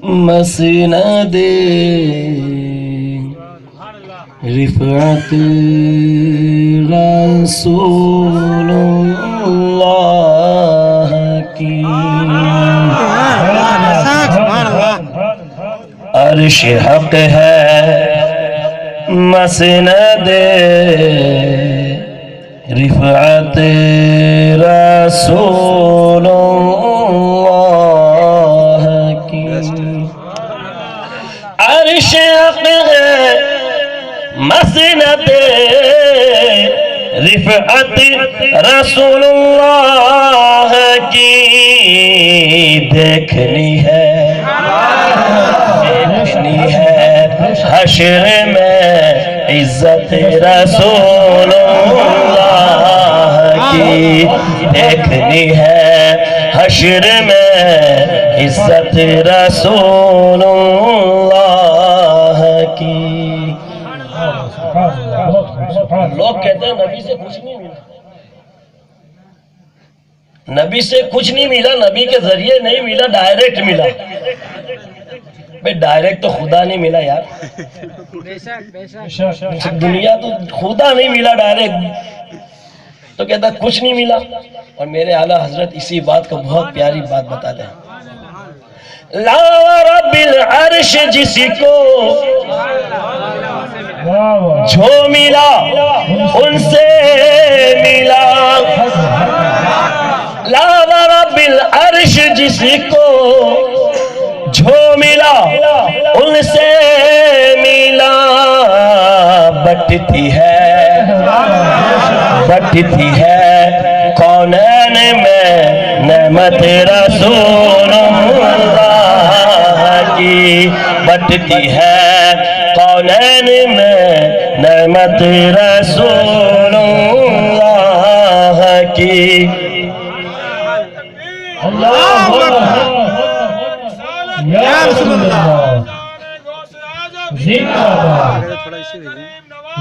مسند رفعت رسول اللہ کی عرش حق ہے مسند رفعت رسول اللہ کی عرش حق ہے مسند رفعت رسول اللہ کی دیکھنی ہے حشر میں عزت رسول اللہ کی دیکھنی ہے حشر میں عزت رسول اللہ کی لوگ کہتے ہیں نبی سے کچھ نہیں ملا نبی سے کچھ نہیں ملا نبی کے ذریعے نہیں ملا ڈائریکٹ ملا بے ڈائریکٹ تو خدا نہیں ملا یار دنیا تو خدا نہیں ملا ڈائریکٹ تو کہتا کچھ نہیں ملا اور میرے اعلیٰ حضرت اسی بات کو بہت پیاری بات بتاتے ہیں لا رب العرش جس کو جو ملا ان سے ملا لا رب العرش جس کو جو ملا ان سے ملا بٹتی ہے کونین میں نعمت رسول اللہ کی بٹتی ہے کونین میں نعمت رسول اللہ کی اللہ یا رسول اللہ زندہ باد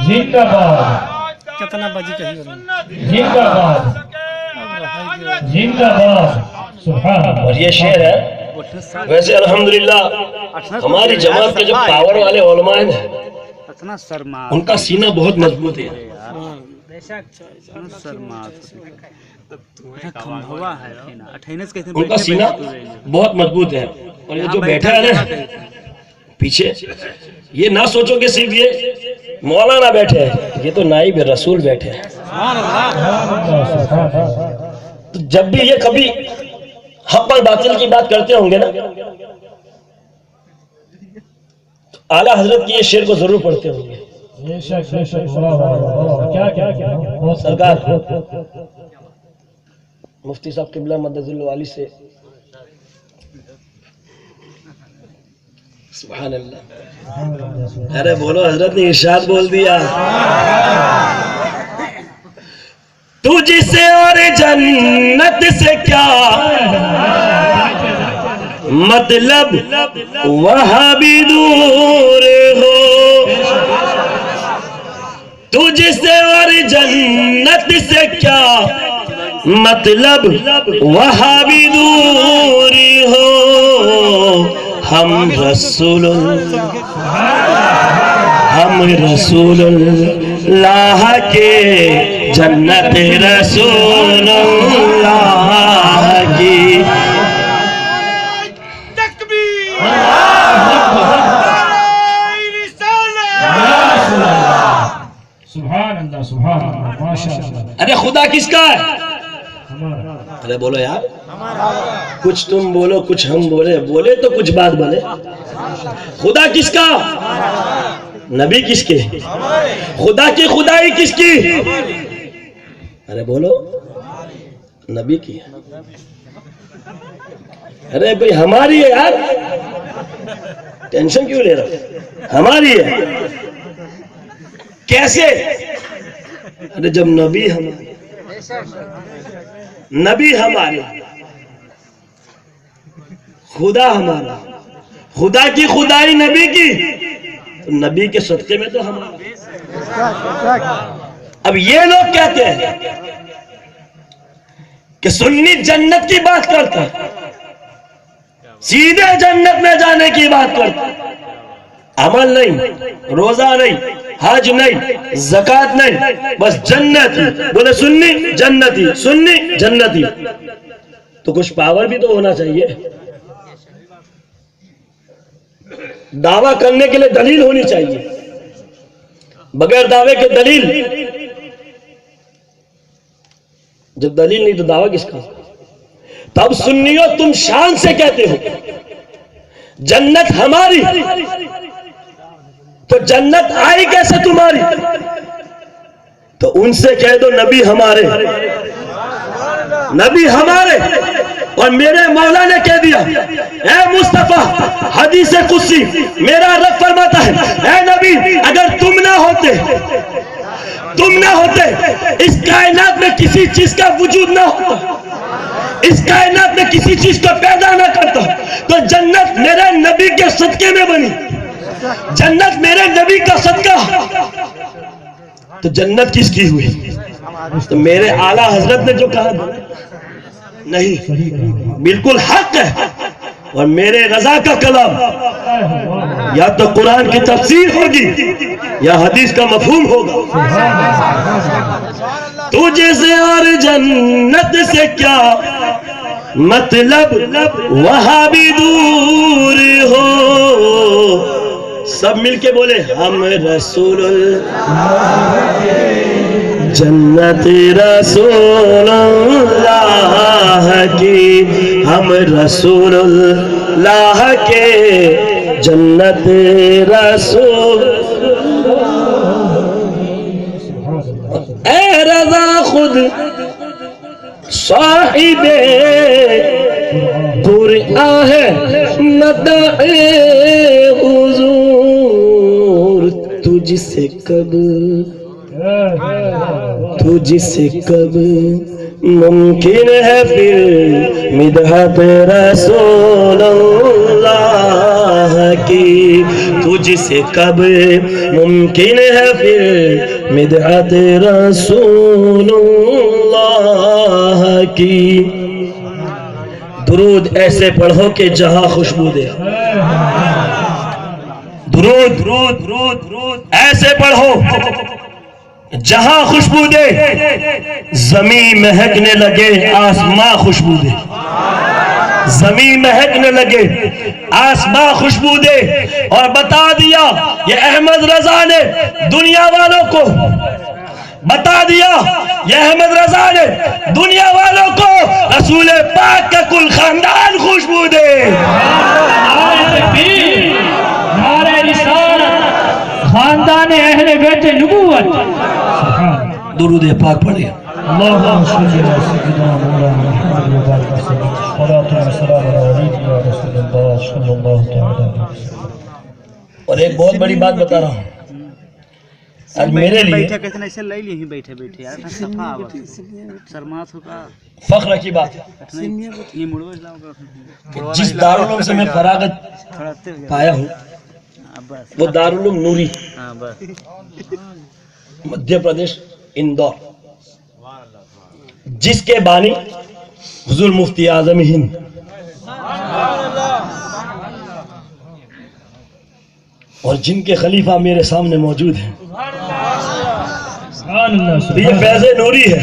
زندہ باد کتنا بجی کہی زندہ باد زندہ باد سبحان اللہ اور یہ شعر ہے ویسے الحمدللہ ہماری جماعت کے جو پاور والے علماء ہیں ان کا سینہ بہت مضبوط ہے ان کا سینہ بہت مضبوط ہے اور یہ جو بیٹھا ہے نا پیچھے یہ نہ سوچو کہ صرف یہ مولانا بیٹھے ہیں یہ تو نائب رسول بیٹھے ہیں تو جب بھی یہ کبھی حق اور باطل کی بات کرتے ہوں گے نا تو اعلیٰ حضرت کی یہ شعر کو ضرور پڑھتے ہوں گے سرکار مفتی صاحب قبلہ مدد الوالی سے سبحان اللہ ارے بولو حضرت نے ارشاد بول دیا تجھ سے اور جنت سے کیا مطلب وہاں بھی دور ہو تجھ سے اور جنت سے کیا مطلب وہاں بھی دور ہو ہم رسول اللہ کے جنت رسول اللہ کی سبحان اللہ سبحان اللہ ماشاءاللہ ارے خدا کس کا ہے ارے بولو یار کچھ تم بولو کچھ ہم بولے تو کچھ بات بولے خدا کس کا نبی کس کے خدا کی خدائی کس کی ارے بولو نبی کی ارے بھئی ہماری ہے یار ٹینشن کیوں لے رہا ہماری ہے کیسے ارے جب نبی ہمارے خدا ہمارا خدا کی خدائی نبی کی نبی کے صدقے میں تو ہمارا اب یہ لوگ کہتے ہیں کہ سنی جنت کی بات کرتا ہے سیدھے جنت میں جانے کی بات کرتے، عمل نہیں، روزہ نہیں، حج نہیں، زکات نہیں، بس جنتی۔ بولے سنی جنتی، سنی جنتی، تو کچھ پاور بھی تو ہونا چاہیے، دعویٰ کرنے کے لیے دلیل ہونی چاہیے، بغیر دعوے کے دلیل، جب دلیل نہیں تو دعویٰ کس کا؟ تب سنیو تم شان سے کہتے ہو جنت ہماری، تو جنت آئی کیسے تمہاری؟ تو ان سے کہہ دو نبی ہمارے، نبی ہمارے، اور میرے مولا نے کہہ دیا اے مصطفیٰ، حدیث قدسی میرا رب فرماتا ہے اے نبی اگر تم نہ ہوتے اس کائنات میں کسی چیز کا وجود نہ ہوتا، اس کائنات میں کسی چیز کو پیدا نہ کرتا، تو جنت میرے نبی کے صدقے میں بنی، جنت میرے نبی کا صدقہ، تو جنت کس کی ہوئی؟ تو میرے اعلیٰ حضرت نے جو کہا نہیں، بالکل حق ہے، اور میرے رضا کا کلام یا تو قرآن کی تفسیر ہوگی یا حدیث کا مفہوم ہوگا۔ تجھے سے اور جنت سے کیا مطلب، وہاں بھی دور ہو، سب مل کے بولے ہم رسول اللہ، جنت رسول اللہ کی، ہم رسول اللہ کے، جنت رسول۔ اے رضا خود صاحب قرآن ہے مدح حضور، تجھ سے کب ممکن ہے پھر مدحت رسول اللہ کی، تجھ سے کب ممکن ہے پھر مدحت رسول اللہ کی۔ درود ایسے پڑھو کہ جہاں خوشبو دے، درود ایسے پڑھو جہاں خوشبو دے، زمین مہکنے لگے آسمان خوشبو دے، زمین مہکنے لگے آسمان خوشبو دے۔ اور بتا دیا یہ احمد رضا نے دنیا والوں کو، بتا دیا یہ احمد رضا نے دنیا والوں کو رسول پاک کا کل خاندان خوشبو دے۔ خاندان اہل بیت نبوت، درود پاک پڑھیں۔ اللہم صلی علی سیدنا مولانا محمد و بارک وسلم، صلاۃ و سلام علیک یا رسول اللہ صلی اللہ تعالی علیہ وسلم۔ اور ایک بہت بڑی بات بتا رہا ہوں، آج میرے لیے فخر کی بات ہے کہ جس دارالعلوم سے میں فراغت پایا ہوں وہ دارالعلوم نوری، مدھیہ پردیش، اندور، جس کے بانی حضور مفتی اعظم ہند اور جن کے خلیفہ میرے سامنے موجود ہیں، تو یہ فیض نوری ہے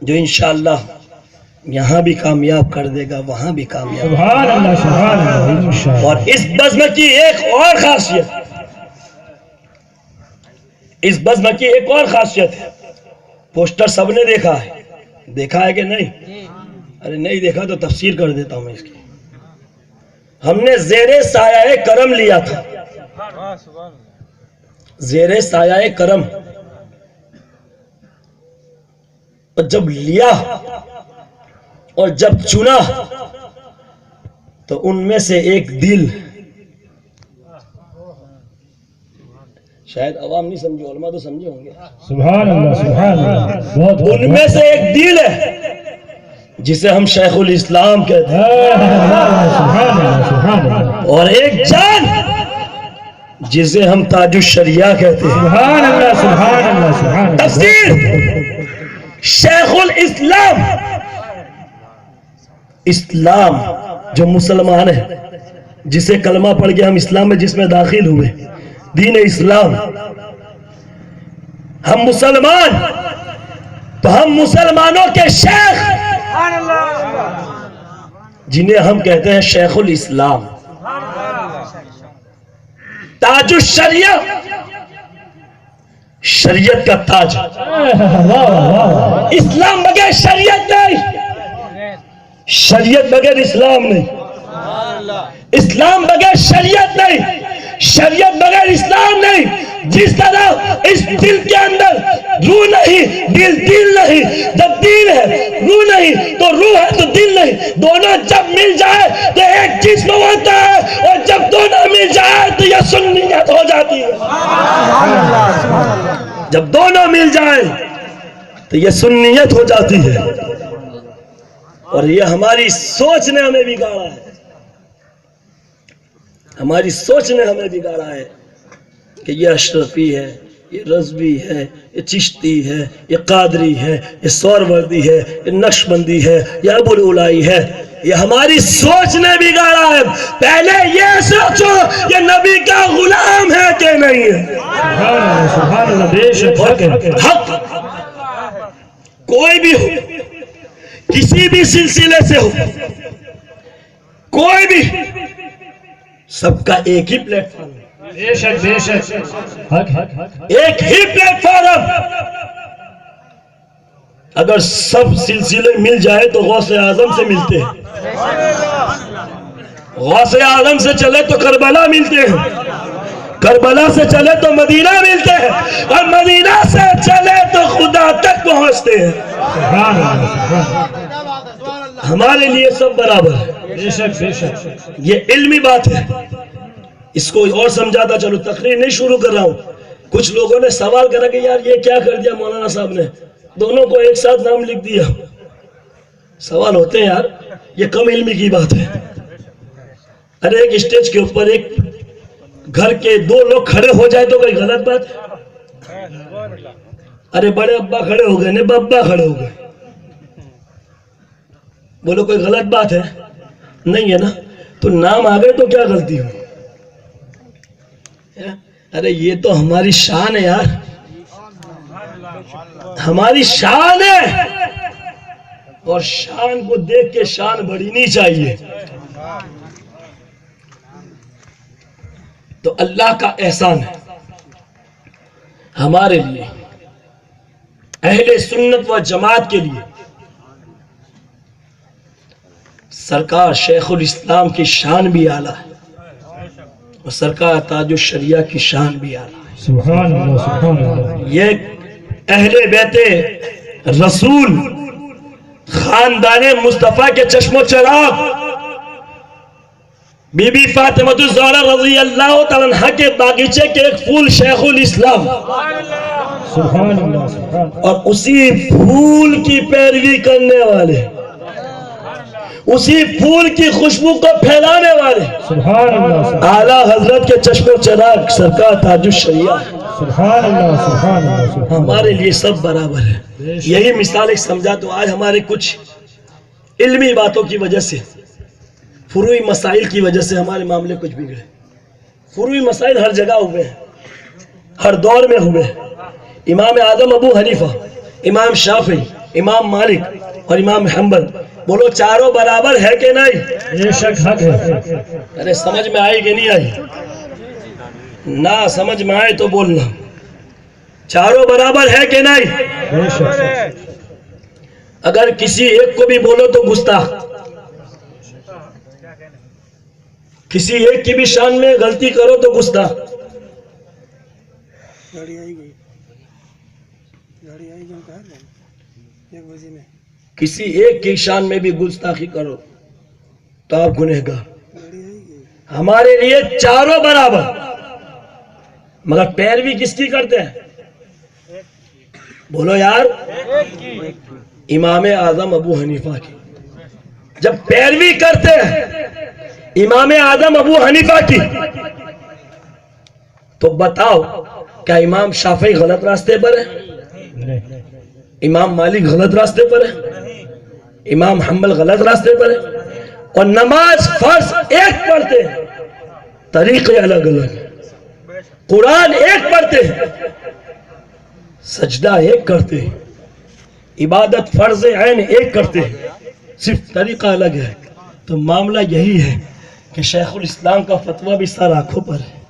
جو انشاءاللہ یہاں بھی کامیاب کر دے گا، وہاں بھی کامیاب۔ سبحان اللہ، سبحان اللہ۔ اور اس بزم کی ایک اور خاصیت، اس بزم کی ایک اور خاصیت ہے، پوسٹر سب نے دیکھا ہے کہ نہیں؟ ارے نہیں دیکھا تو تفسیر کر دیتا ہوں میں اس کی۔ ہم نے زیر سایہ کرم لیا تھا، زیر سایہ کرم، اور جب لیا اور جب چنا تو ان میں سے ایک دل، شاید عوام نہیں سمجھے، علماء تو سمجھے ہوں گے، سبحان اللہ، سبحان اللہ۔ ان میں سے ایک دل ہے جسے ہم شیخ الاسلام کہتے ہیں، اور ایک جان جسے ہم تاج الشریعہ کہتے ہیں۔ سبحان اللہ، سبحان اللہ، سبحان اللہ۔ تفسیر شیخ الاسلام اسلام جو مسلمان ہے، جسے کلمہ پڑھ کے ہم اسلام میں جس میں داخل ہوئے، دین اسلام، ہم مسلمان، تو ہم مسلمانوں کے شیخ جنہیں ہم کہتے ہیں شیخ الاسلام، تاج الشریعہ، شریعت کا تاج، اسلام بغیر شریعت نہیں، شریعت بغیر اسلام نہیں، اسلام بغیر شریعت نہیں، شریعت بغیر اسلام نہیں۔ جس طرح اس دل کے اندر روح نہیں، دل نہیں، جب دل ہے روح نہیں تو روح ہے تو دل نہیں، دونوں جب مل جائے تو ایک جسم ہوتا ہے، اور جب دونوں مل جائے تو یہ سنیت ہو جاتی ہے۔ جب دونوں مل جائے تو یہ سنیت ہو جاتی ہے، اور یہ ہماری سوچ نے ہمیں بگاڑا ہے، ہماری سوچ نے ہمیں بگاڑا ہے کہ یہ اشرفی ہے، یہ رضوی ہے، یہ چشتی ہے، یہ قادری ہے، یہ سوروردی ہے، یہ نقشبندی ہے، یہ ابو العلائی ہے۔ یہ ہماری سوچ نے بگاڑا ہے۔ پہلے یہ سوچو یہ نبی کا غلام ہے کہ نہیں ہے۔ سبحان اللہ، بے شک حق کوئی بھی ہو، کسی بھی سلسلے سے ہو، کوئی بھی، سب کا ایک ہی پلیٹ فارم ہے، بے شک بے شک، ایک ہی پلیٹ فارم۔ اگر سب سلسلے مل جائے تو غوث اعظم سے ملتے ہیں، غوث اعظم سے چلے تو کربلا ملتے ہیں، کربلا سے چلے تو مدینہ ملتے ہیں، اور مدینہ سے چلے تو خدا تک پہنچتے ہیں۔ ہمارے لیے سب برابر ہے، بے شک بے شک۔ یہ علمی بات ہے۔ اس کو اور سمجھاتا چلو، تقریر نہیں شروع کر رہا ہوں۔ کچھ لوگوں نے سوال کرا کہ یار یہ کیا کر دیا مولانا صاحب نے، دونوں کو ایک ساتھ نام لکھ دیا۔ سوال ہوتے ہیں یار، یہ کم علمی کی بات ہے۔ ارے ایک اسٹیج کے اوپر ایک گھر کے دو لوگ کھڑے ہو جائے تو کوئی غلط بات؟ ارے بڑے ابا کھڑے ہو گئے، نبا ابا کھڑے ہو گئے، بولو کوئی غلط بات ہے؟ نہیں ہے نا۔ تو نام آ گئے تو کیا غلطی ہو؟ ارے یہ تو ہماری شان ہے یار، ہماری شان ہے، اور شان کو دیکھ کے شان بڑھنی چاہیے۔ تو اللہ کا احسان ہے ہمارے لیے، اہل سنت و جماعت کے لیے، سرکار شیخ الاسلام کی شان بھی اعلیٰ ہے، اور سرکار تاج الشریعہ کی شان بھی اعلیٰ ہے۔ سبحان اللہ سبحان اللہ۔ یہ اہل بیت رسول، خاندان مصطفیٰ کے چشم و چراغ، بی بی فاطمہ الزہرا رضی اللہ تعالیٰ عنہ کے باغیچے کے ایک پھول شیخ الاسلام، سبحان اللہ سبحان اللہ۔ اور اسی پھول کی پیروی کرنے والے، اسی پھول کی خوشبو کو پھیلانے والے، سبحان اللہ اعلیٰ حضرت کے چشم و چراغ سرکار تاج الشریعہ۔ سبحان اللہ سبحان اللہ سبحان ہمارے لیے سب برابر ہے۔ یہی مثال ایک سمجھا تو آج ہمارے کچھ علمی باتوں کی وجہ سے، فروعی مسائل کی وجہ سے ہمارے معاملے کچھ بگڑے۔ فروعی مسائل ہر جگہ ہوئے ہیں، ہر دور میں ہوئے ہیں۔ امام اعظم ابو حنیفہ، امام شافعی، امام مالک اور امام حنبل، بولو چاروں برابر ہے کہ نہیں؟ بے شک حق ہے۔ ارے سمجھ میں آئی کہ نہیں آئی؟ نہ سمجھ میں آئے تو بولنا، چاروں برابر ہے کہ نہیں؟ بے شک۔ اگر کسی ایک کو بھی بولو تو گستاخ، کسی ایک کی بھی شان میں غلطی کرو تو گستاخ، گاڑی آئی گئی ہم کہاں گئے؟ ایک بجے میں کسی ایک کی شان میں بھی گستاخی کرو تو آپ گنہگار۔ گاڑی آئی گئی۔ ہمارے لیے چاروں برابر، مگر پیروی کس کی کرتے ہیں؟ بولو یار، امام اعظم ابو حنیفہ کی۔ جب پیروی کرتے ہیں امام اعظم ابو حنیفہ کی، تو بتاؤ کیا امام شافعی غلط راستے پر ہے؟ امام مالک غلط راستے پر ہے؟ امام حنبل غلط راستے پر ہے، اور نماز فرض ایک پڑھتے ہیں، طریقے الگ الگ، قرآن ایک پڑھتے ہیں، سجدہ ایک کرتے ہیں، عبادت فرض عین ایک کرتے ہیں، صرف طریقہ الگ ہے۔ تو معاملہ یہی ہے کہ شیخ الاسلام کا فتویٰ بھی سر آنکھوں پر ہے،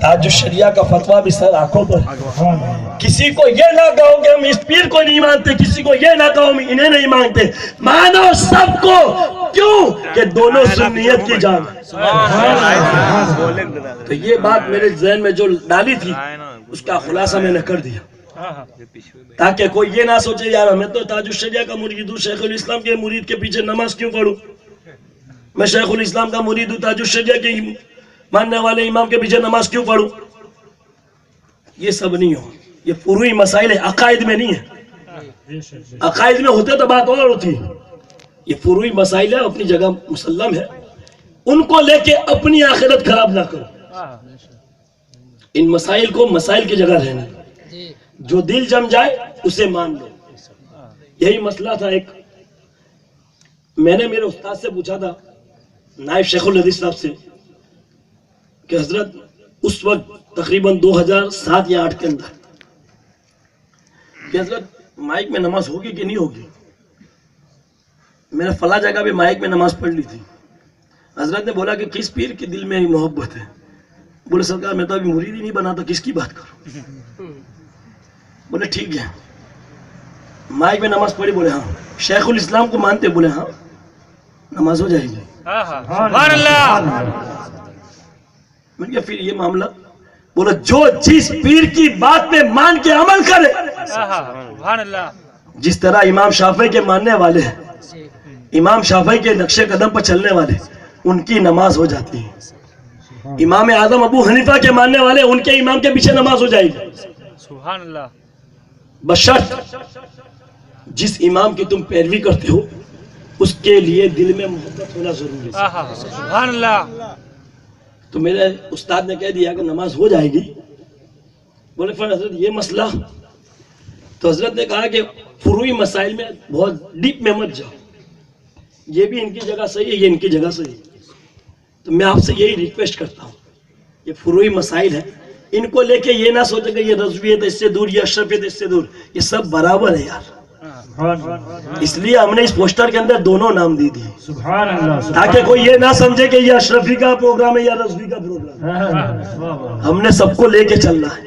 تاج الشریعہ کا فتویٰ بھی سر آنکھوں پر ہے۔ کسی کو یہ نہ کہو کہ ہم اس پیر کو نہیں مانتے، کسی کو یہ نہ کہو ہم انہیں نہیں مانتے، مانو سب کو، کیوں کہ دونوں سنیت کی جان۔ تو یہ بات میرے ذہن میں جو ڈالی تھی اس کا خلاصہ میں نے کر دیا، تاکہ کوئی یہ نہ سوچے یار میں تو تاج الشریعہ کا مرید ہوں، شیخ الاسلام کے مرید کے پیچھے نماز کیوں پڑھوں، میں شیخ الاسلام کا مرید ہوں، تاج الشریعہ کے ماننے والے امام کے پیچھے نماز کیوں پڑھوں۔ یہ سب نہیں ہو، یہ فروعی مسائل ہے، عقائد میں نہیں ہے۔ عقائد میں ہوتے تو بات اور ہوتی، یہ فروعی مسائل ہے، اپنی جگہ مسلم ہے، ان کو لے کے اپنی آخرت خراب نہ کرو، ان مسائل کو مسائل کی جگہ رہنا، جو دل جم جائے اسے مان لو۔ یہی مسئلہ تھا ایک، میں نے میرے استاد سے پوچھا تھا نائب شیخ الحدیث صاحب سے کہ حضرت اس وقت تقریباً 2007 یا 2008 کے اندر کہ حضرت مائک میں نماز ہوگی کہ نہیں ہوگی، میں نے فلاں جگہ بھی مائک میں نماز پڑھ لی تھی۔ حضرت نے بولا کہ کس پیر کے دل میں محبت ہے، بولے سرکار میں تو ابھی مرید ہی نہیں بنا تو کس کی بات کروں، بولے ٹھیک ہے مائک میں نماز پڑھی، بولے ہاں شیخ الاسلام کو مانتے، بولے ہاں نماز ہو جائے گی۔ سبحان اللہ۔ میں نے کہا پھر یہ معاملہ، بولا جو جس پیر کی بات پہ مان کے عمل کرے، سبحان اللہ۔ جس طرح امام شافعی کے ماننے والے ہیں، امام شافعی کے نقش قدم پر چلنے والے، ان کی نماز ہو جاتی ہے۔ امام اعظم ابو حنیفہ کے ماننے والے، ان کے امام کے پیچھے نماز ہو جائے گی، سبحان اللہ۔ بشرط جس امام کی تم پیروی کرتے ہو اس کے لیے دل میں محبت ہونا ضروری ہے۔ سبحان اللہ۔ تو میرے استاد نے کہہ دیا کہ نماز ہو جائے گی، بولے پھر حضرت یہ مسئلہ، تو حضرت نے کہا کہ فروعی مسائل میں بہت ڈیپ میں مت جاؤ، یہ بھی ان کی جگہ صحیح ہے، یہ ان کی جگہ صحیح ہے۔ تو میں آپ سے یہی ریکویسٹ کرتا ہوں، یہ فروعی مسائل ہیں، ان کو لے کے یہ نہ سوچے کہ یہ رضویت اس سے دور، یہ اشرفیت اس سے دور، یہ سب برابر ہے یار۔ اس لیے ہم نے اس پوسٹر کے اندر دونوں نام دی دی، سبحان اللہ، تاکہ کوئی یہ نہ سمجھے کہ یہ اشرفی کا پروگرام ہے یا رضوی کا پروگرام ہے، ہم نے سب کو لے کے چلنا ہے۔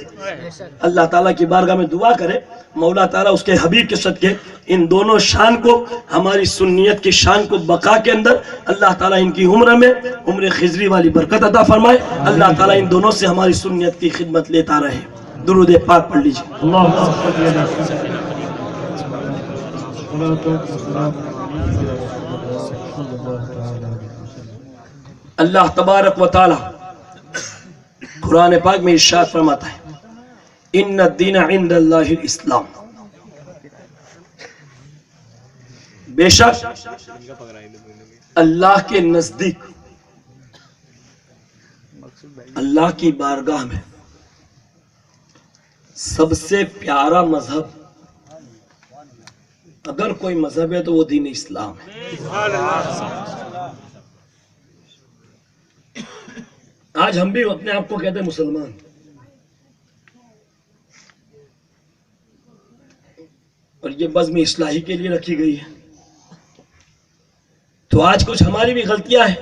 اللہ تعالیٰ کی بارگاہ میں دعا کرے مولا تعالیٰ اس کے حبیب کے صدقے ان دونوں شان کو، ہماری سنیت کی شان کو بقا کے اندر اللہ تعالیٰ ان کی عمر میں عمر خضری والی برکت عطا فرمائے۔ اللہ تعالیٰ ان دونوں سے ہماری سنیت کی خدمت لیتا رہے۔ درود پاک پڑھ لیجیے۔ اللہ تبارک و تعالی قرآن پاک میں ارشاد فرماتا ہے ان الدین عند اللہ الاسلام، بے شک اللہ کے نزدیک، اللہ کی بارگاہ میں سب سے پیارا مذہب اگر کوئی مذہب ہے تو وہ دین اسلام ہے۔ آج ہم بھی اپنے آپ کو کہتے ہیں مسلمان، اور یہ بزم اصلاحی کے لیے رکھی گئی ہے۔ تو آج کچھ ہماری بھی غلطیاں ہیں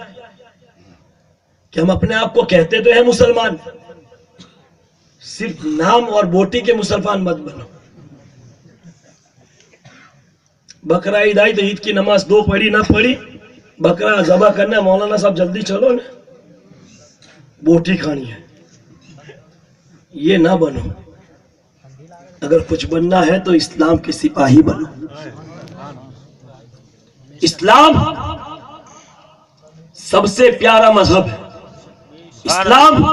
کہ ہم اپنے آپ کو کہتے تو ہیں مسلمان، صرف نام اور بوٹی کے مسلمان مت بنو۔ بکرا عید آئی تو عید کی نماز 2 پڑھی نہ پڑھی، بکرا ذبح کرنا، مولانا صاحب جلدی چلو نا، بوٹی کھانی ہے، یہ نہ بنو۔ اگر کچھ بننا ہے تو اسلام کے سپاہی بنو۔ اسلام سب سے پیارا مذہب ہے، اسلام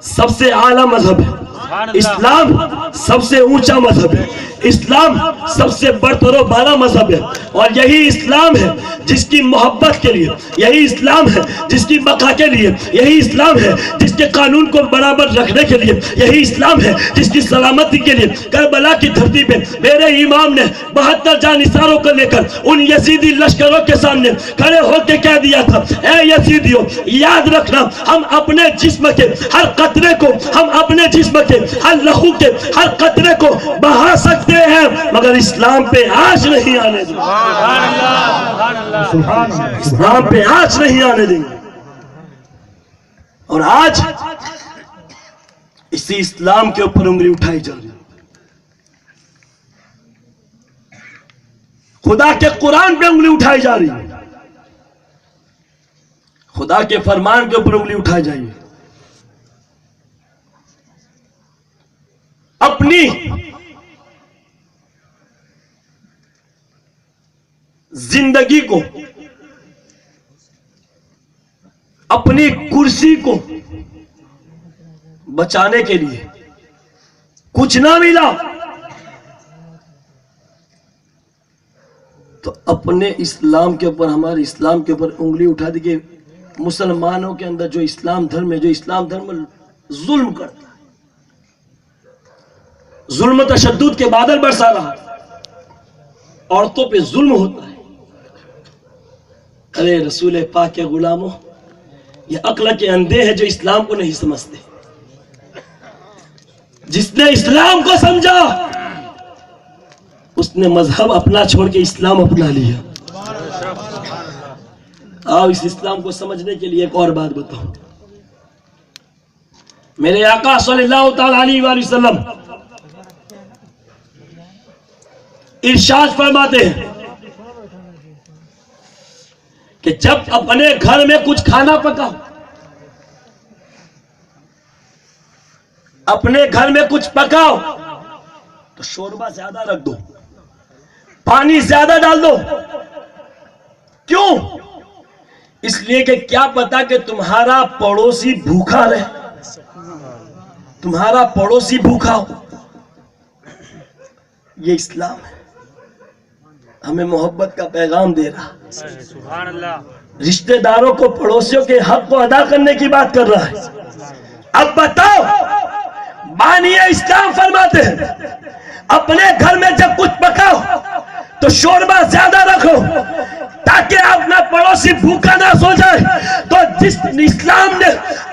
سب سے اعلیٰ مذہب ہے، اسلام سب سے اونچا مذہب ہے، اسلام سب سے برتر و بالا مذہب ہے، اور یہی اسلام ہے جس کی محبت کے لیے یہی اسلام ہے، جس کی بقا کے لیے یہی اسلام ہے، جس کے قانون کو برابر رکھنے کے لیے یہی اسلام ہے، جس کی سلامتی کے لیے کربلا کی دھرتی پہ میرے امام نے 72 جانثاروں کو لے کر ان یزیدی لشکروں کے سامنے کھڑے ہو کے کہہ دیا تھا، اے یزیدیوں یاد رکھنا ہم اپنے جسم کے ہر قطرے کو، ہم اپنے جسم کے ہر لہو کے ہر قطرے کو بہا سکتے ہیں مگر اسلام پہ آنچ نہیں آنے دیں گے، اسلام پہ آنچ نہیں آنے دیں گے۔ اور آج اسی اسلام کے اوپر انگلی اٹھائی جا رہی ہے، خدا کے قرآن پہ انگلی اٹھائی جا رہی ہے، خدا کے فرمان کے اوپر انگلی اٹھائی جائیے۔ اپنی زندگی کو، اپنی کرسی کو بچانے کے لیے کچھ نہ ملا تو اپنے اسلام کے اوپر، ہمارے اسلام کے اوپر انگلی اٹھا دی کہ مسلمانوں کے اندر جو اسلام دھرم ہے، جو اسلام دھرم ظلم کرتا ہے، ظلم و تشدد کے بادل برسا رہا، عورتوں پہ ظلم ہوتا ہے۔ ارے رسول پاک کے غلاموں، یہ عقل کے اندھے ہیں جو اسلام کو نہیں سمجھتے۔ جس نے اسلام کو سمجھا اس نے مذہب اپنا چھوڑ کے اسلام اپنا لیا۔ آؤ اس اسلام کو سمجھنے کے لیے ایک اور بات بتاؤں۔ میرے آقا صلی اللہ تعالی علیہ وآلہ وسلم ارشاد فرماتے ہیں کہ جب اپنے گھر میں کچھ کھانا پکاؤ، اپنے گھر میں کچھ پکاؤ تو شوربہ زیادہ رکھ دو، پانی زیادہ ڈال دو۔ کیوں؟ اس لیے کہ کیا پتا کہ تمہارا پڑوسی بھوکا رہے، تمہارا پڑوسی بھوکا ہو۔ یہ اسلام ہے، ہمیں محبت کا پیغام دے رہا، سبحان اللہ، رشتہ داروں کو، پڑوسیوں کے حق کو ادا کرنے کی بات کر رہا ہے۔ اب بتاؤ، بانی اسلام فرماتے ہیں اپنے گھر میں جب کچھ پکاؤ تو شوربہ زیادہ رکھو تاکہ اپنا پڑوسی بھوکا نہ سو جائے۔ تو جس اسلام نے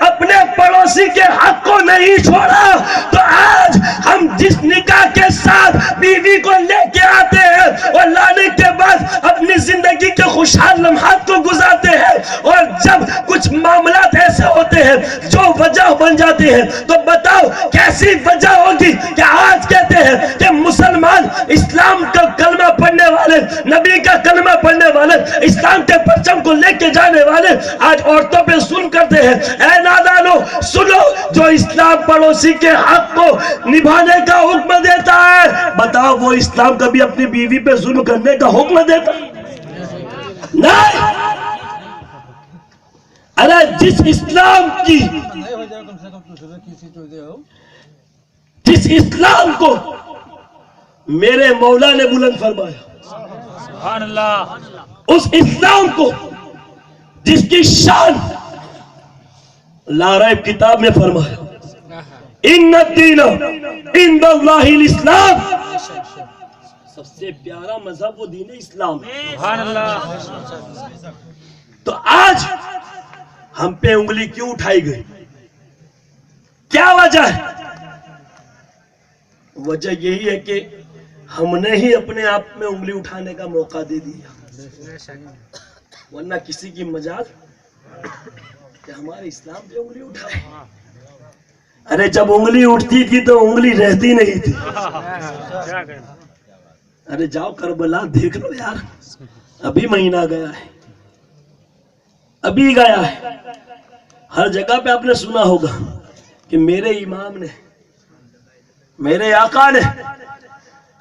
اپنے پڑوسی کے حق کو نہیں چھوڑا، تو آج ہم جس نکاح کے ساتھ بیوی کو لے کے آتے ہیں اور لانے کے بعد اپنی زندگی کے خوشحال لمحات کو گزارتے ہیں، اور جب کچھ معاملات ایسے ہوتے ہیں جو وجہ بن جاتے ہیں، تو بتاؤ کیسی وجہ ہوگی کہ آج کہتے ہیں کہ مسلمان اسلام کا کلمہ پڑھنے والے، نبی کا کلمہ پڑھنے والے، اسلام کے پرچم کو لے کے جانے والے آج عورتوں پہ ظلم کرتے ہیں۔ اے نادانو سنو، جو اسلام پڑوسی کے حق کو نبھانے کا حکم دیتا ہے، بتاؤ وہ اسلام کبھی اپنی بیوی پہ ظلم کرنے کا حکم دیتا نہیں؟ ارے جس اسلام کی، جس اسلام کو میرے مولا نے بلند فرمایا، سبحان اللہ، اس اسلام کو جس کی شان لاریب کتاب میں فرمایا، ان الدین عند اللہ الاسلام، سب سے پیارا مذہب وہ دین اسلام ہے۔ سبحان اللہ، تو آج ہم پہ انگلی کیوں اٹھائی گئی؟ کیا وجہ ہے؟ وجہ یہی ہے کہ ہم نے ہی اپنے آپ میں انگلی اٹھانے کا موقع دے دیا، ورنہ کسی کی مجال کہ ہمارے اسلام پہ انگلی اٹھائے۔ ارے جب انگلی اٹھتی تھی تو انگلی رہتی نہیں تھی۔ کیا کریں؟ ارے جاؤ کربلا دیکھ لو یار، ابھی مہینہ گیا ہے، ابھی گیا ہے۔ ہر جگہ پہ آپ نے سنا ہوگا کہ میرے امام نے، میرے آقا نے،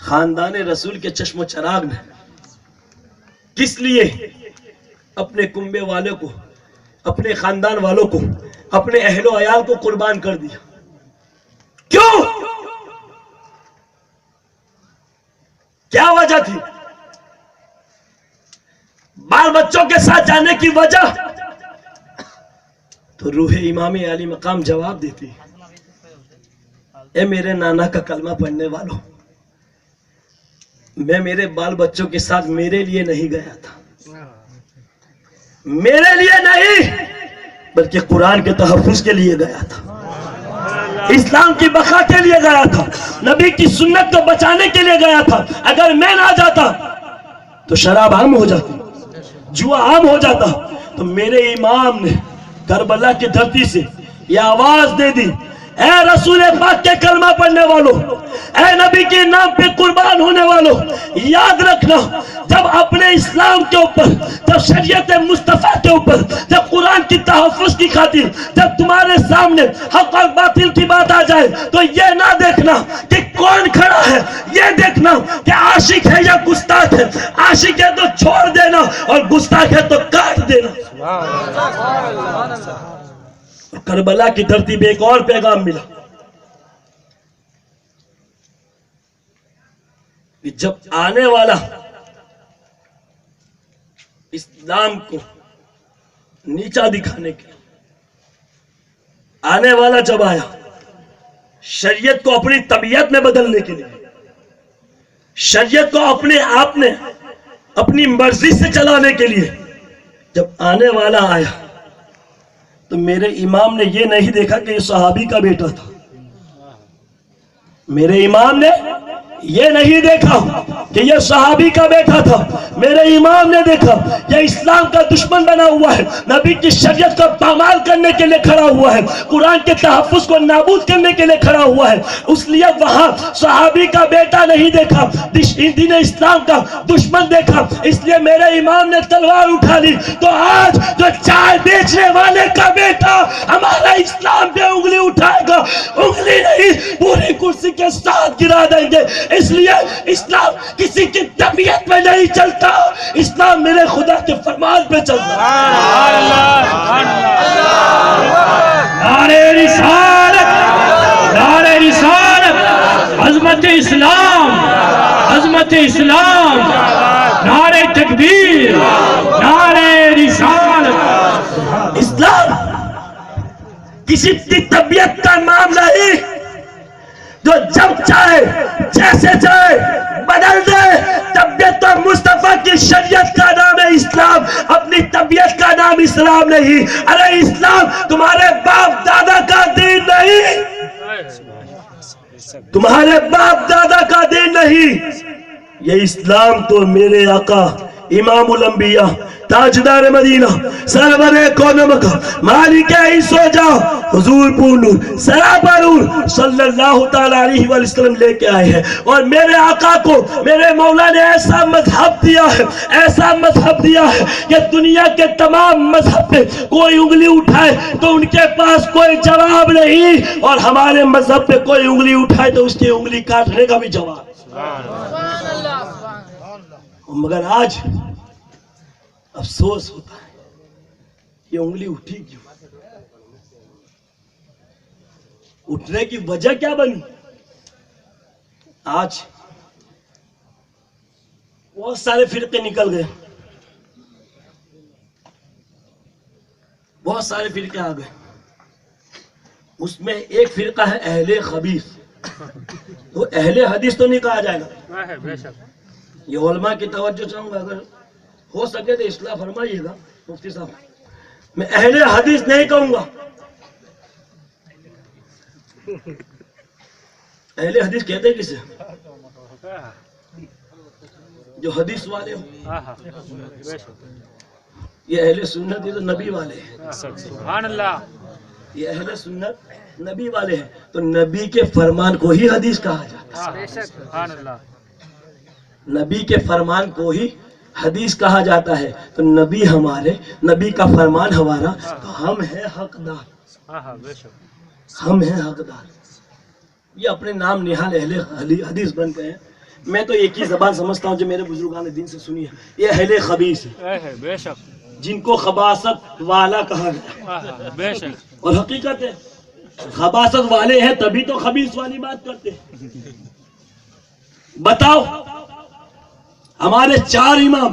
خاندان رسول کے چشم و چراغ نے کس لیے اپنے کنبے والوں کو، اپنے خاندان والوں کو، اپنے اہل و عیال کو قربان کر دیا؟ کیوں؟ کیا وجہ تھی؟ بال بچوں کے ساتھ جانے کی وجہ تو روح امام علی مقام جواب دیتی ہے، اے میرے نانا کا کلمہ پڑھنے والوں، میں میرے بال بچوں کے ساتھ میرے لیے نہیں گیا تھا، میرے لیے نہیں بلکہ قرآن کے تحفظ کے لیے گیا تھا، اسلام کی بقا کے لیے گیا تھا، نبی کی سنت کو بچانے کے لیے گیا تھا۔ اگر میں نہ جاتا تو شراب عام ہو جاتی، جوا عام ہو جاتا، تو میرے امام نے کربلا کی دھرتی سے یہ آواز دے دی، اے رسول پاک کے کلمہ پڑھنے والوں، اے نبی کے نام پہ قربان ہونے والوں، یاد رکھنا جب اپنے اسلام کے اوپر، جب شریعت مصطفیٰ کے اوپر، جب قرآن کی تحفظ کی خاطر جب تمہارے سامنے حق اور باطل کی بات آ جائے تو یہ نہ دیکھنا کہ کون کھڑا ہے، یہ دیکھنا کہ عاشق ہے یا گستاخ ہے، عاشق ہے تو چھوڑ دینا اور گستاخ ہے تو کاٹ دینا۔ کربلا کی دھرتی پہ ایک اور پیغام ملا کہ جب آنے والا اسلام کو نیچا دکھانے کے آنے والا جب آیا، شریعت کو اپنی طبیعت میں بدلنے کے لیے، شریعت کو اپنے آپ میں اپنی مرضی سے چلانے کے لیے جب آنے والا آیا تو میرے امام نے یہ نہیں دیکھا کہ یہ صحابی کا بیٹا تھا، میرے امام نے یہ نہیں دیکھا کہ یہ صحابی کا بیٹا تھا، میرے امام نے دیکھا یہ اسلام کا دشمن بنا ہوا ہے، نبی کی شریعت کو پامال کرنے کے لیے کھڑا ہوا ہے، قرآن کے تحفظ کو نابود کرنے کے لیے کھڑا ہوا ہے، اس لیے وہاں صحابی کا بیٹا نہیں دیکھا، دین اسلام کا دشمن دیکھا، اس لیے میرے امام نے تلوار اٹھا لی۔ تو آج جو چائے بیچنے والے کا بیٹا ہمارا اسلام پہ انگلی اٹھائے گا، انگلی نہیں پوری کرسی کے ساتھ گرا دیں گے، اس لیے اسلام کسی کی طبیعت میں نہیں چلتا، اسلام میرے خدا کے فرمان پہ چلتا۔ نعرہ رسالت، نعرہ رسالت، عظمت اسلام، عظمت اسلام، نعرہ تکبیر، نعرہ رسالت۔ اسلام کسی کی طبیعت کا نام نہیں جو جب چاہے جیسے چاہے بدل دے، طبیعت تو مصطفیٰ کی شریعت کا نام ہے اسلام، اپنی طبیعت کا نام اسلام نہیں۔ ارے اسلام تمہارے باپ دادا کا دین نہیں، تمہارے باپ دادا کا دین نہیں، یہ اسلام تو میرے آقا امام الانبیاء، تاجدار مدینہ، سرور کون مکہ، مالک عیسو جا، حضور پورنور سراپرور صلی اللہ تعالیٰ علیہ وسلم لے کے آئے ہیں، اور میرے آقا کو میرے مولا نے ایسا مذہب دیا ہے، ایسا مذہب دیا ہے کہ دنیا کے تمام مذہب پہ کوئی انگلی اٹھائے تو ان کے پاس کوئی جواب نہیں، اور ہمارے مذہب پہ کوئی انگلی اٹھائے تو اس کی انگلی کاٹنے کا بھی جواب۔ مگر آج افسوس ہوتا ہے یہ انگلی اٹھی کیوں، اٹھنے کی وجہ کیا بنی؟ آج بہت سارے فرقے نکل گئے، بہت سارے فرقے آ گئے، اس میں ایک فرقہ ہے اہل خبیث، تو اہل حدیث تو نہیں کہا جائے گا۔ یہ علماء کی توجہ چاہوں گا، اگر ہو سکے تو اصلاح فرمائیے گا مفتی صاحب، میں اہل حدیث نہیں کہوں گا، اہل حدیث کہتے ہیں کسے؟ جو حدیث والے ہو، یہ اہل سنت، یہ تو نبی والے ہیں، سبحان اللہ، یہ اہل سنت نبی والے ہیں، تو نبی کے فرمان کو ہی حدیث کہا جاتا ہے، سبحان اللہ، نبی کے فرمان کو ہی حدیث کہا جاتا ہے، تو نبی ہمارے، نبی کا فرمان ہمارا، تو ہم ہیں حقدار، ہم ہیں حقدار۔ یہ اپنے نام نہال اہل حدیث بن گئے ہیں، میں تو ایک ہی زبان سمجھتا ہوں جو میرے بزرگان دین سے سنی ہے، یہ اہل خبیث ہے، بے شک، جن کو خباثت والا کہا گیا، بے شک، اور حقیقت ہے خباثت والے ہیں تبھی تو خبیث والی بات کرتے ہیں۔ بتاؤ ہمارے 4 امام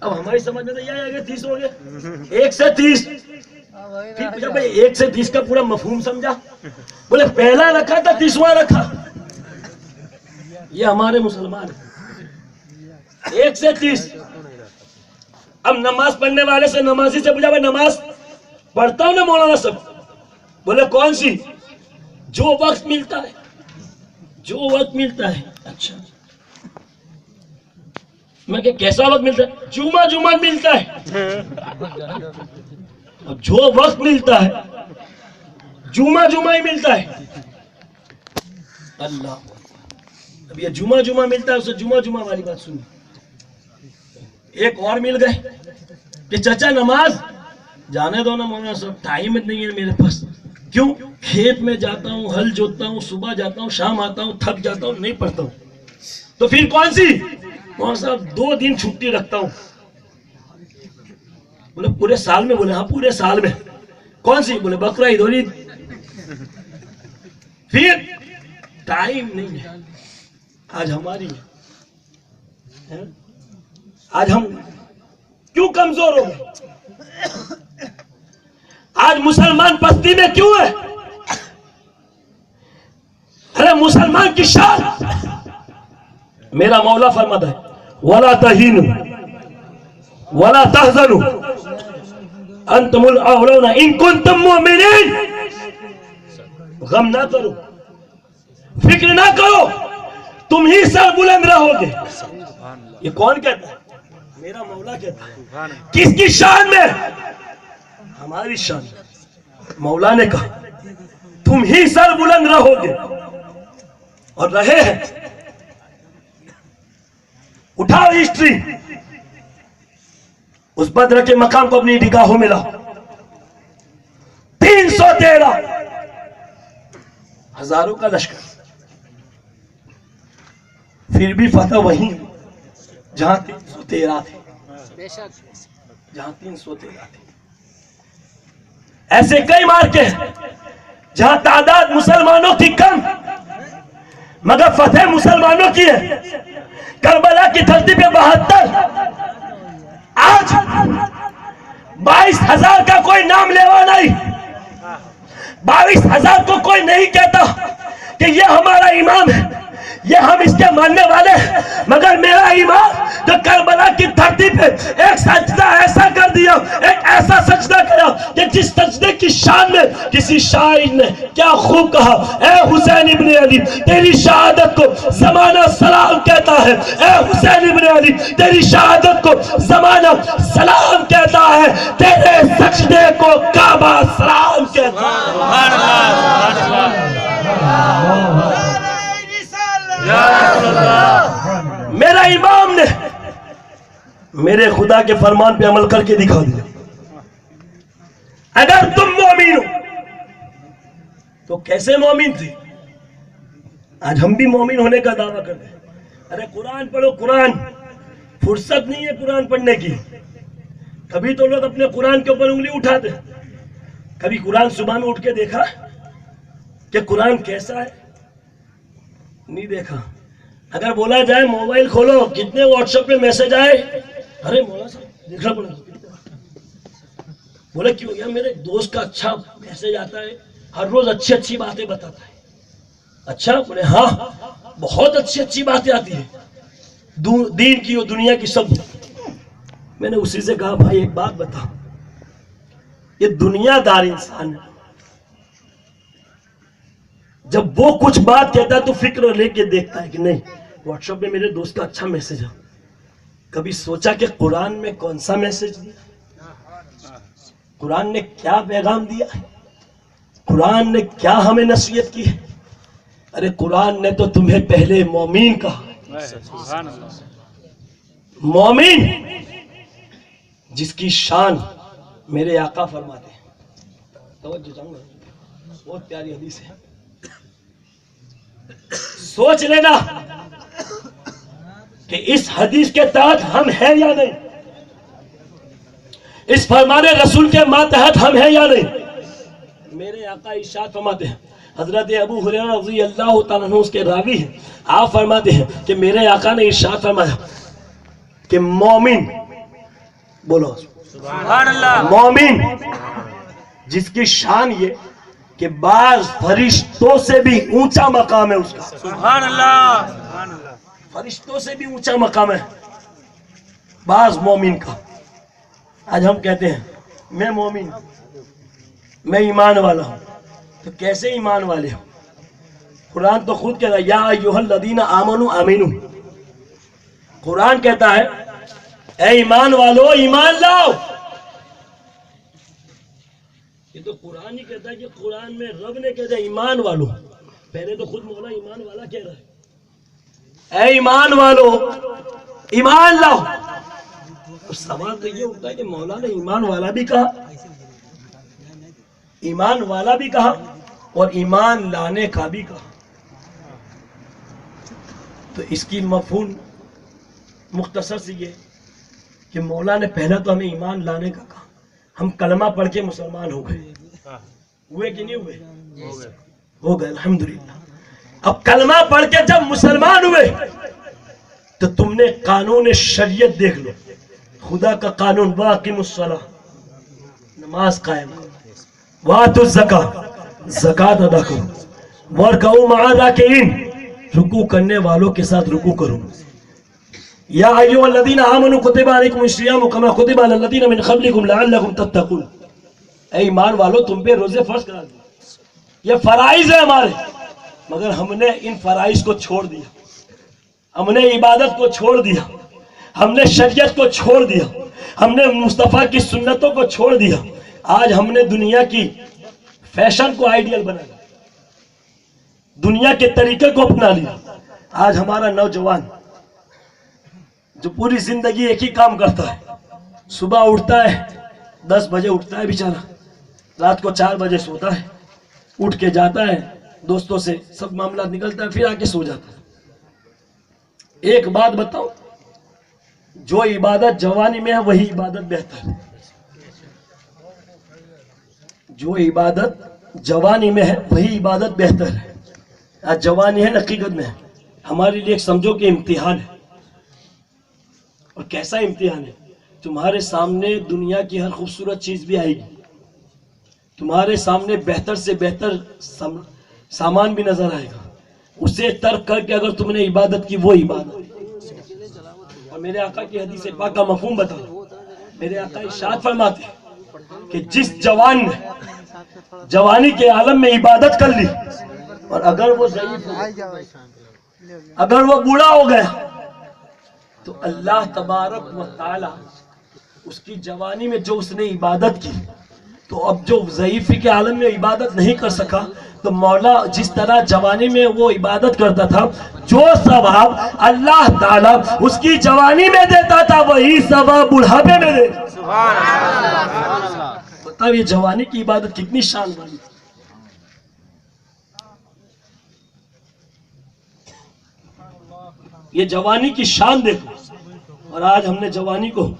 اب ہماری سمجھ میں تو یہ آئے گا 30 ہو گئے 1 سے 30. پھر پوچھا بھائی 1 سے 30 کا پورا مفہوم سمجھا؟ بولے پہلا رکھا تھا 30واں رکھا. یہ ہمارے مسلمان ہیں 1 سے 30. اب نماز پڑھنے والے سے نمازی سے پوچھا بھائی نماز پڑھتا ہوں نا مولانا سب؟ بولے کون سی؟ جو وقت ملتا ہے. جو وقت ملتا ہے. اچھا میں کہ کیسا وقت ملتا ہے؟ جمعہ ملتا ہے. جو وقت ملتا ہے جمعہ ہی ملتا ہے. اللہ اب یہ جمعہ ملتا ہے اسے جمعہ والی بات سنی. ایک اور مل گئے کہ چچا نماز جانے دو نا مولانا صاحب ٹائم نہیں ہے میرے پاس. کیوں؟ کھیت میں جاتا ہوں ہل جوتتا ہوں صبح جاتا ہوں شام آتا ہوں تھک جاتا ہوں نہیں پڑھتا ہوں. تو پھر کون سی؟ مولانا صاحب 2 دن چھٹی رکھتا ہوں. بولے پورے سال میں؟ بولے ہاں پورے سال میں. کون سی؟ بولے بقرعید اور عید. پھر ٹائم نہیں ہے. آج ہماری ہے آج ہم کیوں کمزور ہو گئے؟ آج مسلمان پستی میں کیوں ہے؟ ارے مسلمان کی شان میرا مولا فرماتا ہے وَلَا تَهِنُوا وَلَا تَحْزَنُوا أَنْتُمُ الْأَعْلَوْنَ إِن كُنتُم مُؤْمِنِينَ. غم نہ کرو فکر نہ کرو تم ہی سر بلند رہو گے. یہ کون کہتا ہے؟ میرا مولا کہتا ہے. کس کی شان میں؟ ہماری شان. مولا نے کہا تم ہی سر بلند رہو گے اور رہے ہیں. اٹھاؤ ہسٹری اس بدر کے مقام کو اپنی نگاہوں میں لاؤ. 313 ہزاروں کا لشکر پھر بھی فتح وہیں جہاں 313 تھے. جہاں 313 تھے. ایسے کئی مارکے ہیں جہاں تعداد مسلمانوں کی کم مگر فتح مسلمانوں کی ہے. کربلا کی دھرتی پہ 72 آج 22,000 کا کوئی نام لیوا نہیں. 22,000 کو کوئی نہیں کہتا کہ یہ ہمارا امام ہے یہ ہم اس کے ماننے والے ہیں. مگر میرا امام جو کربلا کی دھرتی پہ ایک سجدہ ایسا کر دیا ایک ایسا سجدہ کیا کہ جس سجدے کی شان میں کسی شاعر نے کیا خوب کہا اے حسین ابن علی تیری شہادت کو زمانہ سلام کہتا ہے. اے حسین ابن علی تیری شہادت کو زمانہ سلام کہتا ہے. تیرے سجدے کو کعبہ سلام کہتا ہے. میرا امام نے میرے خدا کے فرمان پہ عمل کر کے دکھا دیا. اگر تم مومن ہو تو کیسے مومن تھے؟ آج ہم بھی مومن ہونے کا دعویٰ کرتے ہیں. ارے قرآن پڑھو قرآن. فرصت نہیں ہے قرآن پڑھنے کی. کبھی تو لوگ اپنے قرآن کے اوپر انگلی اٹھاتے. کبھی قرآن صبح میں اٹھ کے دیکھا کہ قرآن کیسا ہے؟ نہیں دیکھا. اگر بولا جائے موبائل کھولو کتنے واٹس ایپ پہ میسج آئے ارے مولا صاحب دیکھنا پڑے گا. بولے کیوں گیا؟ میرے دوست کا اچھا میسج آتا ہے ہر روز اچھی باتیں بتاتا ہے. اچھا بولے ہاں بہت اچھی باتیں آتی ہیں دین کی اور دنیا کی سب. میں نے اسی سے کہا بھائی ایک بات بتا یہ دنیا دار انسان ہے جب وہ کچھ بات کہتا ہے تو فکر لے کے دیکھتا ہے کہ نہیں واٹس ایپ میں میرے دوست کا اچھا میسج ہے. کبھی سوچا کہ قرآن میں کون سا میسج دیا؟ قرآن نے کیا پیغام دیا ہے؟ قرآن نے کیا ہمیں نصیحت کی ہے؟ ارے قرآن نے تو تمہیں پہلے مومن کہا. مومن جس کی شان میرے آقا فرماتے ہیں. توجہ چاہوں گا بہت پیاری حدیث ہے. سوچ لینا کہ اس حدیث کے تحت ہم ہیں یا نہیں. اس فرمان رسول کے ماتحت ہم ہیں یا نہیں. میرے آقا ارشاد فرماتے ہیں حضرت ابو ہریرہ رضی اللہ تعالیٰ عنہ اس کے راوی ہیں. آپ فرماتے ہیں کہ میرے آقا نے ارشاد فرمایا کہ مومن بولو سبحان اللہ مومن جس کی شان یہ کہ بعض فرشتوں سے بھی اونچا مقام ہے اس کا. سبحان اللہ سبحان اللہ فرشتوں سے بھی اونچا مقام ہے بعض مومن کا. آج ہم کہتے ہیں میں مومن ہوں, میں ایمان والا ہوں. تو کیسے ایمان والے ہوں؟ قرآن تو خود کہتا ہے یا ایھا الذین آمنوا آمنوا. قرآن کہتا ہے اے ایمان والو ایمان لاؤ. یہ تو قرآن ہی کہتا ہے کہ قرآن میں رب نے کہتا ہے ایمان والو. پہلے تو خود مولا ایمان والا کہہ رہا ہے اے ایمان والو ایمان لاؤ. سوال تو یہ ہوتا ہے کہ مولا نے ایمان والا بھی کہا, ایمان والا بھی کہا اور ایمان لانے کا بھی کہا. تو اس کی مفہوم مختصر سی یہ کہ مولا نے پہلا تو ہمیں ایمان لانے کا کہا. ہم کلمہ پڑھ کے مسلمان ہو گئے, ہوئے کہ نہیں ہوئے؟ ہو گئے الحمدللہ. اب کلمہ پڑھ کے جب مسلمان ہوئے تو تم نے قانون شریعت دیکھ لو. خدا کا قانون واقیم الصلاۃ, نماز قائم کرو, وآتوا الزکاۃ, زکات ادا کرو, وارکعوا مع الراکعین, رکوع کرنے والوں کے ساتھ رکوع کرو. یا ایھا الذین آمنوا کتب علیکم الصیام کما کتب علی الذین من قبلکم لعلکم تتقون. اے ایمان والو تم پہ روزے فرض کرا دیے, یہ فرائض ہے ہمارے, مگر ہم نے ان فرائض کو چھوڑ دیا, ہم نے عبادت کو چھوڑ دیا, ہم نے شریعت کو چھوڑ دیا, ہم نے مصطفیٰ کی سنتوں کو چھوڑ دیا. آج ہم نے دنیا کی فیشن کو آئیڈیل بنا لیا, دنیا کے طریقے کو اپنا لیا. آج ہمارا نوجوان جو پوری زندگی ایک ہی کام کرتا ہے, صبح اٹھتا ہے 10 بجے اٹھتا ہے بیچارہ, رات کو 4 بجے سوتا ہے, اٹھ کے جاتا ہے دوستوں سے سب معاملات نکلتا ہے, پھر آ کے سو جاتا ہے. ایک بات بتاؤ, جو عبادت جوانی میں ہے وہی عبادت بہتر ہے. جو عبادت جوانی میں ہے وہی عبادت بہتر ہے. آج جوانی ہے حقیقت میں ہمارے لیے ایک سمجھو کہ امتحان ہے. اور کیسا امتحان ہے؟ تمہارے سامنے دنیا کی ہر خوبصورت چیز بھی آئے گی, تمہارے سامنے بہتر سے بہتر سامان بھی نظر آئے گا. اسے ترک کر کے اگر تم نے عبادت کی وہ عبادت. اور میرے آقا کی حدیث پاک کا مفہوم بتا, میرے آقا ارشاد فرماتے ہیں کہ جس جوان نے جوانی کے عالم میں عبادت کر لی اور اگر وہ ضعیف ہو گیا, اگر وہ بوڑھا ہو گیا, تو اللہ تبارک و تعالی اس کی جوانی میں جو اس نے عبادت کی, تو اب جو ضعیفی کے عالم میں عبادت نہیں کر سکا, تو مولا جس طرح جوانی میں وہ عبادت کرتا تھا, جو ثواب اللہ تعالی اس کی جوانی میں دیتا تھا وہی ثواب بڑھاپے میں دیتا. بتاؤ یہ جوانی کی عبادت کتنی شان والی تھی. یہ جوانی کی شان دیکھو, اور آج ہم نے جوانی کو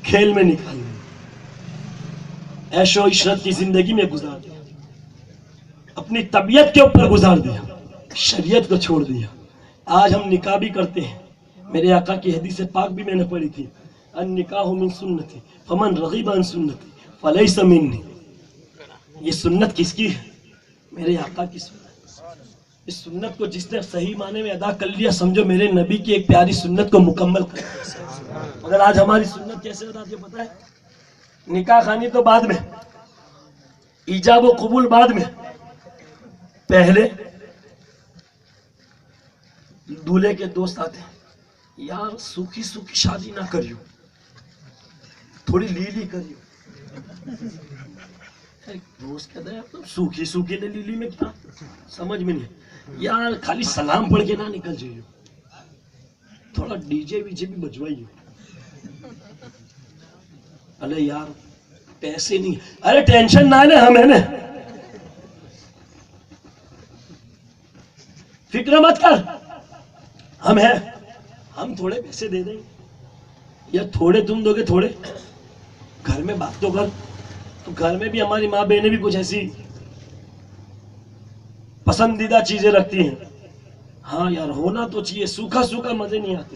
کھیل میں نکال دیا, عیش و عشرت کی زندگی میں گزار دیا, اپنی طبیعت کے اوپر گزار دیا, شریعت کو چھوڑ دیا. آج ہم نکاح بھی کرتے ہیں. میرے آقا کی حدیث پاک بھی میں نے پڑھی تھی, النکاح من سنتی فمن رغب عن سنتی فلیس منی. یہ سنت کس کی ہے؟ میرے آقا کی سنت. اس سنت کو جس نے صحیح معنی میں ادا کر لیا, سمجھو میرے نبی کی ایک پیاری سنت کو مکمل کر دیا. مگر آج ہماری سنت کیسے ادا کی پتہ ہے؟ نکاح خانی تو بعد میں, ایجاب و قبول بعد میں. پہلے دولہے کے دوست آتے ہیں, یار سوکھی سوکھی شادی نہ کریو, تھوڑی لیلی کریو. دوست کہتا ہے سوکھی سوکھی نے لیلی میں کیا, سمجھ میں نہیں. یار خالی سلام پڑھ کے نہ نکل جائیو, تھوڑا ڈی جے وی جے بھی بجوائیو. ارے یار پیسے نہیں, ارے ٹینشن نہ لے, ہم ہے نا, فکر مت کر, ہم ہیں, ہم تھوڑے پیسے دے دیں گے, یا تھوڑے تم دو گے, تھوڑے گھر میں بات تو کر. تو گھر میں بھی ہماری ماں بہنیں بھی کچھ ایسی پسندیدہ چیزیں رکھتی ہیں. ہاں یار ہونا تو چاہیے, سوکھا سوکھا مزے نہیں آتے.